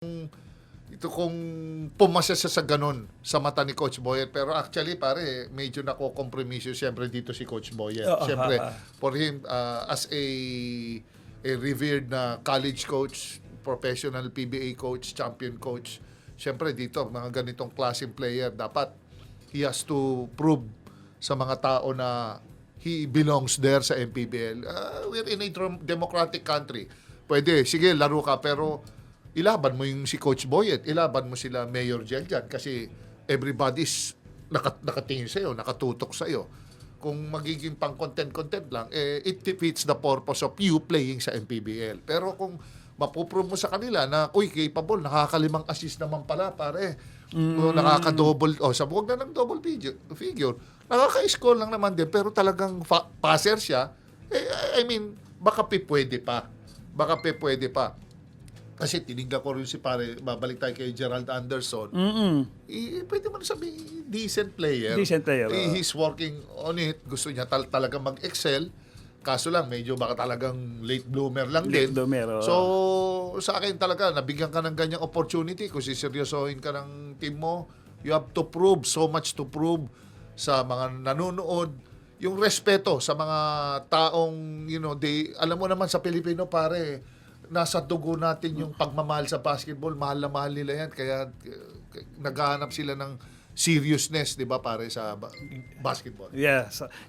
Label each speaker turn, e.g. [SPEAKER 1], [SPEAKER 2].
[SPEAKER 1] Ito kung pumasa siya sa ganun sa mata ni Coach Boyet. Pero actually, pare, medyo nako-compromiso siyempre dito si Coach Boyet.
[SPEAKER 2] Oo,
[SPEAKER 1] Siyempre,
[SPEAKER 2] ha.
[SPEAKER 1] for him, as a revered na college coach, professional PBA coach, champion coach, siyempre dito, mga ganitong klaseng player, dapat he has to prove sa mga tao na he belongs there sa MPBL. We're in a democratic country. Pwede, sige, laro ka, pero ilaban mo yung si Coach Boyet, ilaban mo sila Mayor Jel dyan kasi everybody's nakatingin sa'yo, nakatutok sa'yo. Kung magiging pang content lang, it defeats the purpose of you playing sa MPBL. Pero kung mapuprove mo sa kanila na, uy, capable, nakakalimang assist naman pala, pare. Nakaka-double, wag na ng double figure. Nakaka-score lang naman din, pero talagang passer siya. I mean, baka pwede pa. Kasi tinignan ko rin si pare, babalik tayo kay Gerald Anderson. Pwede mo na sabihin, decent player.
[SPEAKER 2] Decent player,
[SPEAKER 1] He's working on it. Gusto niya talagang mag-excel. Kaso lang, medyo baka talagang late bloomer lang din.
[SPEAKER 2] Late bloomer,
[SPEAKER 1] So, sa akin talaga, nabigyan ka ng ganyang opportunity. Kung siseryosohin ka ng team mo, you have to prove, so much to prove sa mga nanonood. Yung respeto sa mga taong, alam mo naman sa Pilipino, pare, nasa dugo natin yung pagmamahal sa basketball. Mahal na mahal nila yan. Kaya naghahanap sila ng seriousness, di ba, pare, sa basketball.
[SPEAKER 2] Yes.